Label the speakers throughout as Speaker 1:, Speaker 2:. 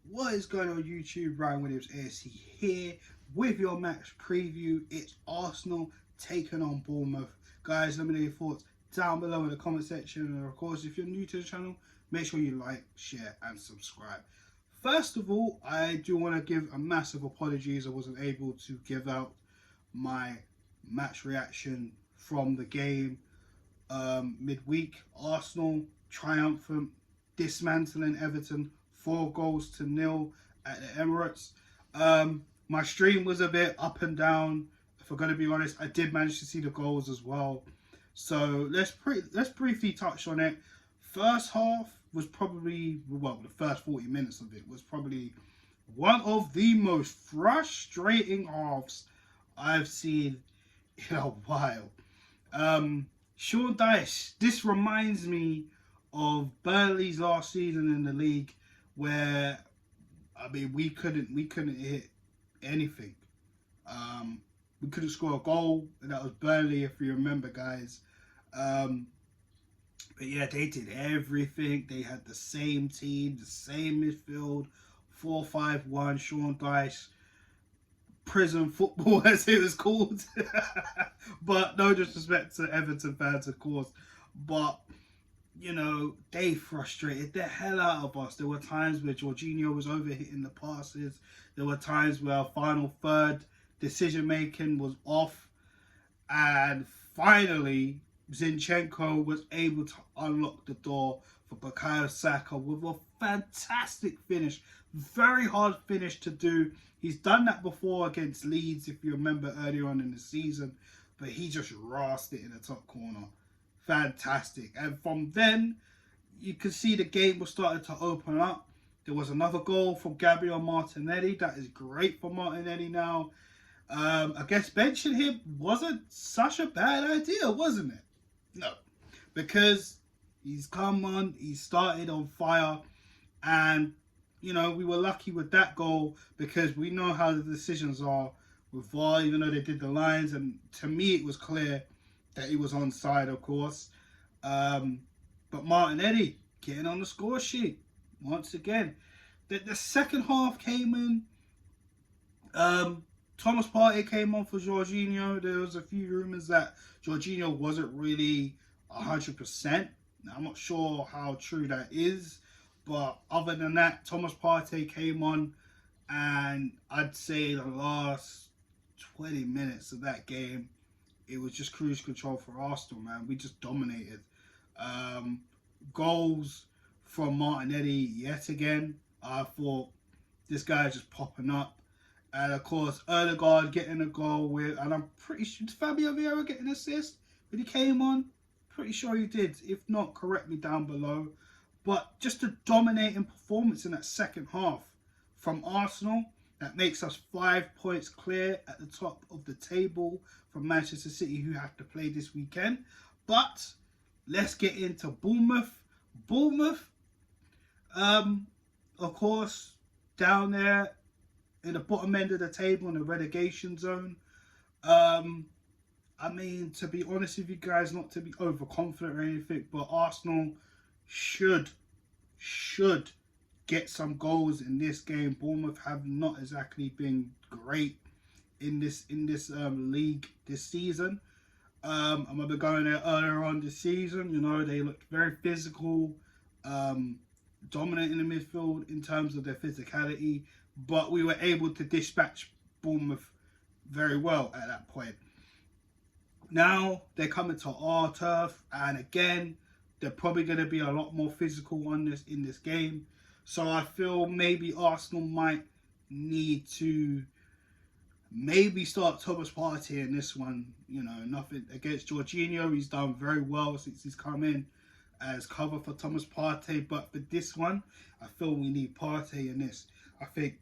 Speaker 1: What is going on YouTube? Ryan Williams ASC here with your match preview. It's Arsenal taking on Bournemouth. Guys, let me know your thoughts down below in the comment section. And of course, if you're new to the channel, make sure you like, share and subscribe. First of all, I do want to give a massive apologies. I wasn't able to give out my match reaction from the game midweek. Arsenal triumphant, dismantling Everton 4-0 at the Emirates. My stream was a bit up and down. If I'm going to be honest, I did manage to see the goals as well. So let's briefly touch on it. First half was probably, well, the first 40 minutes of it was probably one of the most frustrating halves I've seen in a while. Sean Dyche, this reminds me of Burnley's last season in the league, where we couldn't hit anything. We couldn't score a goal, and that was Burnley, if you remember, guys. But yeah, they did everything. They had the same team, the same midfield, 4-5-1. Sean Dyche, prison football as it was called. But no disrespect to Everton fans, of course. But you know, they frustrated the hell out of us. There were times where Jorginho was overhitting the passes. There were times where our final third decision making was off. And finally, Zinchenko was able to unlock the door for Bukayo Saka with a fantastic finish. Very hard finish to do. He's done that before against Leeds, if you remember, earlier on in the season. But he just rasped it in the top corner. Fantastic. And from then, you could see the game was starting to open up. There was another goal from Gabriel Martinelli. That is great for Martinelli now. I guess benching him wasn't such a bad idea, wasn't it? No. Because he's come on, he started on fire. And, you know, we were lucky with that goal because we know how the decisions are with VAR, even though they did the lines. And to me, it was clear that he was onside, of course. But Martinelli getting on the score sheet once again. The second half came in. Thomas Partey came on for Jorginho. There was a few rumours that Jorginho wasn't really 100%. Now, I'm not sure how true that is. But other than that, Thomas Partey came on. And I'd say the last 20 minutes of that game, it was just cruise control for Arsenal, man. We just dominated. Goals from Martinelli yet again. I thought this guy just popping up. And of course, Erdegaard getting a goal with, and I'm pretty sure, did Fabio Vieira get an assist when he came on? Pretty sure he did. If not, correct me down below. But just a dominating performance in that second half from Arsenal. That makes us 5 points clear at the top of the table from Manchester City, who have to play this weekend. But let's get into Bournemouth. Bournemouth, of course, down there in the bottom end of the table in the relegation zone. I mean, to be honest with you guys, not to be overconfident or anything, but Arsenal should get some goals in this game. Bournemouth have not exactly been great in this league this season. I remember going there earlier on this season. You know, they looked very physical, dominant in the midfield in terms of their physicality, but we were able to dispatch Bournemouth very well at that point. Now they're coming to our turf, and again, they're probably going to be a lot more physical in this game. So I feel maybe Arsenal might need to maybe start Thomas Partey in this one. You know, nothing against Jorginho. He's done very well since he's come in as cover for Thomas Partey. But for this one, I feel we need Partey in this. I think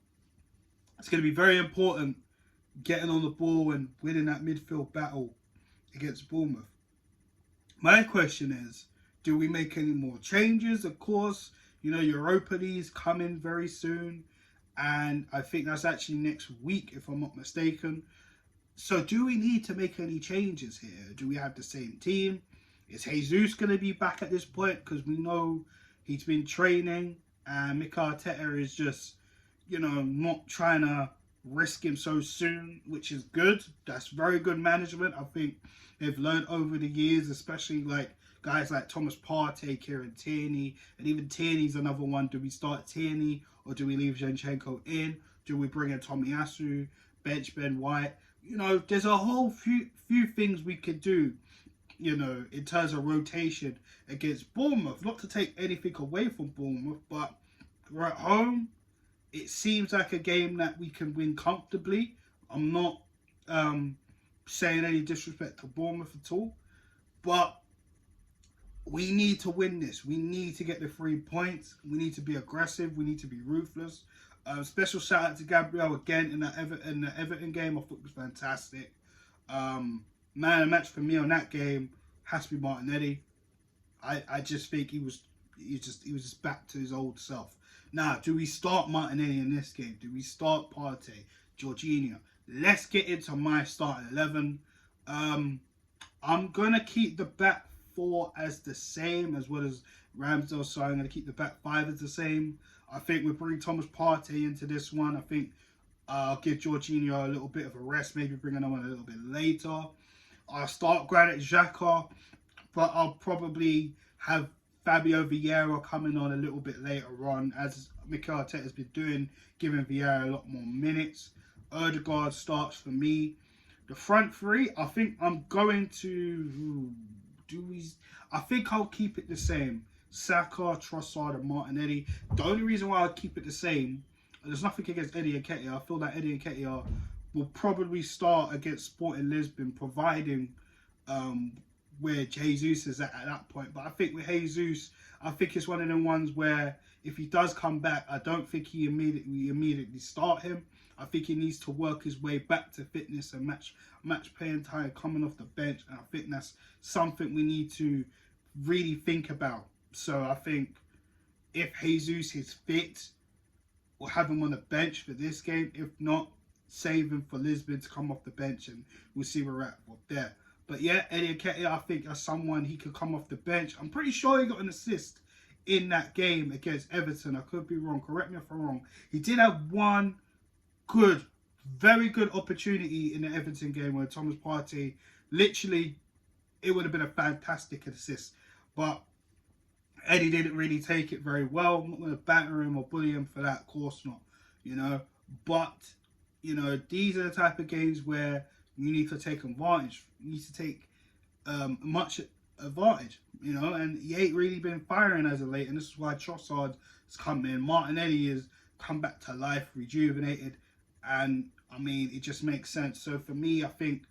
Speaker 1: it's going to be very important getting on the ball and winning that midfield battle against Bournemouth. My question is, do we make any more changes? Of course, you know, Europa League's coming very soon. And I think that's actually next week, if I'm not mistaken. So do we need to make any changes here? Do we have the same team? Is Jesus going to be back at this point? Because we know he's been training and Mikel Arteta is just not trying to risk him so soon, which is good. That's very good management. I think they've learned over the years, especially like guys like Thomas Partey, Kieran Tierney, and even Tierney's another one. Do we start Tierney or do we leave Zinchenko in? Do we bring in Tomiyasu, bench Ben White? There's a whole few things we could do, in terms of rotation against Bournemouth. Not to take anything away from Bournemouth, but we're at home. It seems like a game that we can win comfortably. I'm not saying any disrespect to Bournemouth at all, but we need to win this. We need to get the 3 points. We need to be aggressive. We need to be ruthless. Special shout out to Gabriel again in the Everton game. I thought it was fantastic. Man of the match for me on that game has to be Martinelli. I just think he was just back to his old self. Now, do we start Martinelli in this game? Do we start Partey, Jorginho? Let's get into my starting 11. I'm gonna keep the back 4 as the same, as well as Ramsdale. So I'm gonna keep the back 5 as the same. I think we'll bring Thomas Partey into this one. I think I'll give Jorginho a little bit of a rest, maybe bring him on a little bit later. I'll start Granit Xhaka, but I'll probably have Fabio Vieira coming on a little bit later on, as Mikel Arteta has been doing, giving Vieira a lot more minutes. Odegaard starts for me. The front 3, I think I'm going to I think I'll keep it the same. Saka, Trossard, and Martinelli. The only reason why I'll keep it the same, there's nothing against Eddie Nketiah. I feel like Eddie Nketiah will probably start against Sporting Lisbon, providing where Jesus is at that point. But I think with Jesus, I think it's one of them ones where if he does come back, I don't think we immediately start him. I think he needs to work his way back to fitness and match playing time coming off the bench. And I think that's something we need to really think about. So I think if Jesus is fit, we'll have him on the bench for this game. If not, save him for Lisbon to come off the bench, and we'll see where we're at there. But yeah, Eddie Nketiah, I think as someone he could come off the bench. I'm pretty sure he got an assist in that game against Everton. I could be wrong. Correct me if I'm wrong. He did have one very good opportunity in the Everton game where Thomas Partey, literally, it would have been a fantastic assist. But Eddie didn't really take it very well. I'm not going to batter him or bully him for that. Of course not. But, these are the type of games where you need to take advantage. You need to take much advantage, and he ain't really been firing as of late, and this is why Trossard has come in. Martinelli has come back to life, rejuvenated, and I mean, it just makes sense. So for me, I think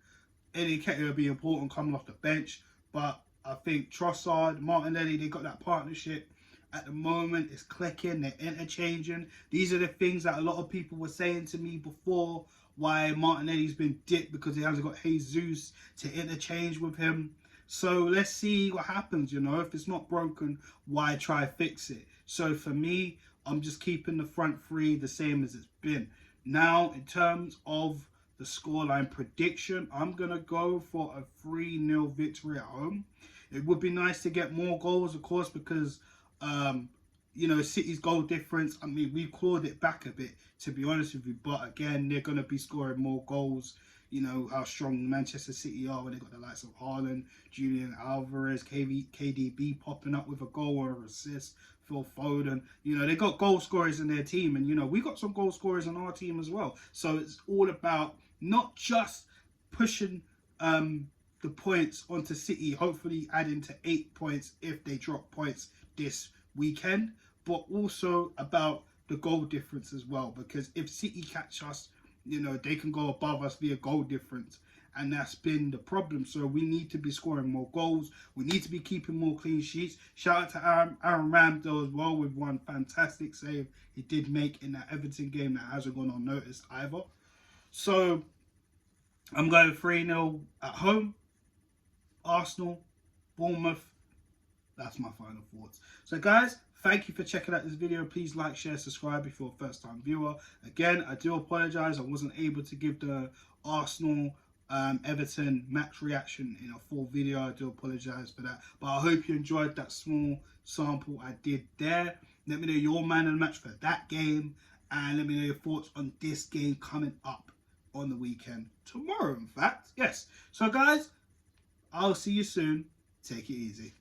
Speaker 1: Eddie Nketiah will be important coming off the bench, but I think Trossard, Martinelli, they got that partnership at the moment. It's clicking, they're interchanging. These are the things that a lot of people were saying to me before, why Martinelli's been dipped, because he hasn't got Jesus to interchange with him. So let's see what happens, If it's not broken, why try fix it? So for me, I'm just keeping the front 3 the same as it's been. Now, in terms of the scoreline prediction, I'm going to go for a 3-0 victory at home. It would be nice to get more goals, of course, because, City's goal difference, I mean, we've clawed it back a bit, to be honest with you. But again, they're going to be scoring more goals. You know how strong Manchester City are when they've got the likes of Haaland, Julian Alvarez, KDB popping up with a goal or an assist, Phil Foden. They got goal scorers in their team, and we got some goal scorers in our team as well. So it's all about not just pushing the points onto City, hopefully adding to 8 points if they drop points this weekend, but also about the goal difference as well, because if City catch us, they can go above us via goal difference, and that's been the problem. So we need to be scoring more goals. We need to be keeping more clean sheets. Shout out to Aaron Ramsdale as well with one fantastic save he did make in that Everton game that hasn't gone unnoticed either. So I'm going 3-0 at home. Arsenal, Bournemouth. That's my final thoughts. So guys, thank you for checking out this video. Please like, share, subscribe if you're a first time viewer. Again, I do apologise. I wasn't able to give the Arsenal Everton match reaction in a full video. I do apologise for that. But I hope you enjoyed that small sample I did there. Let me know your man of the match for that game. and let me know your thoughts on this game coming up on the weekend. Tomorrow, in fact. Yes. So, guys, I'll see you soon. Take it easy.